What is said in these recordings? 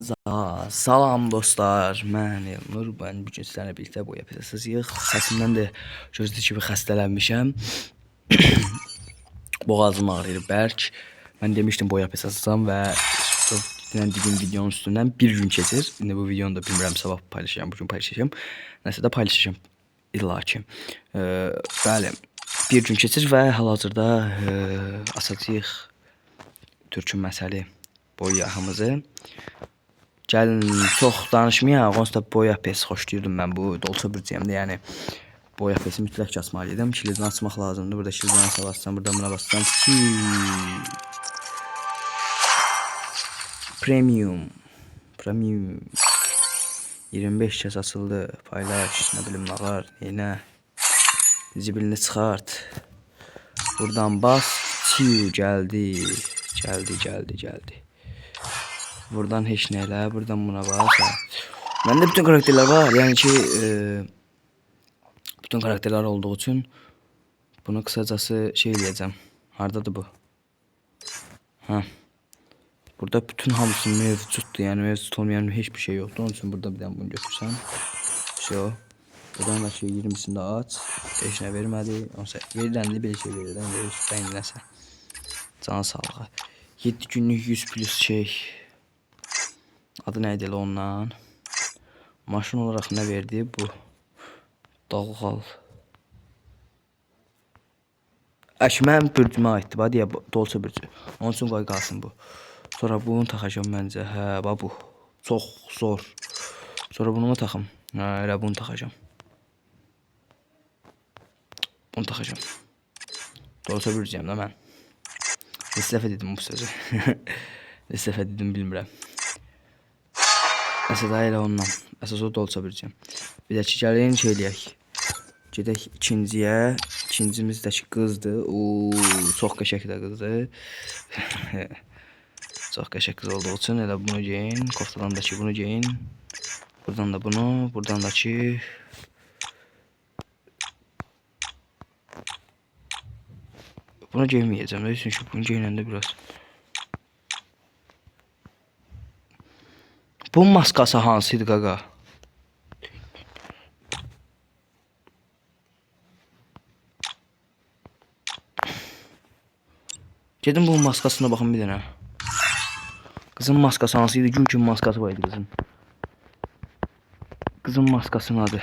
Salam dostlar, mən Elnur. Ben bugün sizlərlə birlikdə boya pedasıyıq. Səsimdən də gördüyünüz kimi xəstələnmişəm. Boğazım ağrıyır bərk. Mən demişdim boya pedasıyam və dediğim videonun üstündən bir gün keçir. İndi bu videonu da bilmirəm sabah paylaşacağım, bugün paylaşacağım. Nəsə də paylaşacağım illa ki. Bəli, bir gün keçir və hal-hazırda açacağıq Türkün məsəli boyayağımızı. Gəlin çox danışmayaq, onsuz da boya pes xoşlayırdım mən bu Dolça Bürcəyəmdə, yəni boya pesi mütləq açmalıydım. Kilidini açmaq lazımdır. Burada kilidini basacağım, burada buna basacağım ki Premium 25 kez açıldı. Paylaş, ne bilim ne var, yine zibilini çıxart. Buradan bas, geldi. Buradan heç nələ, buradan buna bas. Məndə bütün karakterler var. Yəni ki, bütün karakterler olduğu için bunu kısacası şey diyeceğim. Hardadır bu? Ha. Burada bütün hamısı mevcutdur. Yəni mevcut olmayan hiçbir şey yoktu. Onun için burada bir tane bunu götürsən. Şey. Buradan da şey 20'sini de aç. Heç nə vermədi. Onsa veriləndə bir şey verirəm. Ben nəsə. Can sağlığı. 7 günlük 100 plus şey. Adı neydi ondan? Maşın olarak ne verdi bu? Dalğal. Mən bürcümə aiddir. Hadi ya Dolça bürcü. Onun için qoy qalsın bu. Sonra bunu taxacağım məncə. Hə, bax bu. Çox zor. Sonra bunu mu taxım? Hə, elə bunu taxacağım. Bunu taxacağım. Dolça bürcəyəm də mən. Neçə dəfə dedim bu sözü. Neçə dəfə dedim bilmirəm. Əsas elə ondan. Əsas o Dolça bürcəyəm. Bir də ki gəlin şey eləyək. Gedək ikinciyə. İkincimizdəki qızdır. Çox qəşəng də qızdır. Çox qəşəng qız olduğu üçün elə bunu giyin. Koftadan da ki bunu giyin. Buradan da bunu. Buradan da ki bunu giyməyəcəm. Çünki bunu giyinəndə biraz. Bu maskası hansıydı qaqa? Gedin bunun maskasına baxın bir dənə. Kızın maskası hansıydı? Gün maskası var idi kızın. Kızın maskasının adı.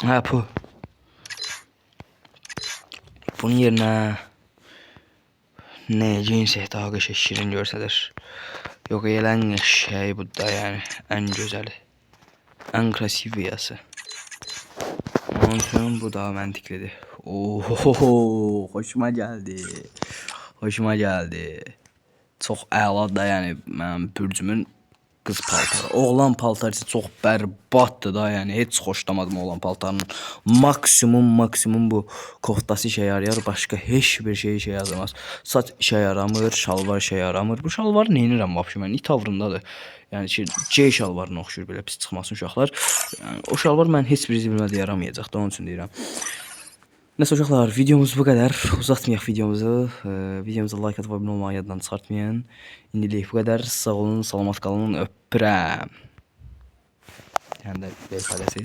Ha bu. Bunun yerine ne cinsiyet daha qəşəng şirin görsədir. Yok eğlen şey bu da yani en güzeli. En krasiviyası. Onun için bu daha mantıklıdır. Oho, hoşuma geldi. Hoşuma geldi. Çok əla da yani mənim bürcümün kız paltarı. Oğlan paltarı çok bərbaddır da yani heç xoşlamadım oğlan paltarının. Maksimum bu koftası işe yarayar, başka hiçbir şey yaramaz. Saç işe yaramır, şalvar işe yaramır. Bu şalvar neynirəm vəbşi mən? İt tavrındadır. Yəni ki, C şalvarına oxşur belə pis çıxmasın uşaqlar. Yəni o şalvar mən heç bir bilmədə yaramayacaq da onun üçün deyirəm. Neyse uşaqlar, videomuz bu kadar. Uzatmayaq videomuzu. Videomuza like atıp abone olmayı yaddan çıxartmayın. İndilik bu kadar. Sağ olun, salamat qalın, öpürəm. Yəni də ifadəsi.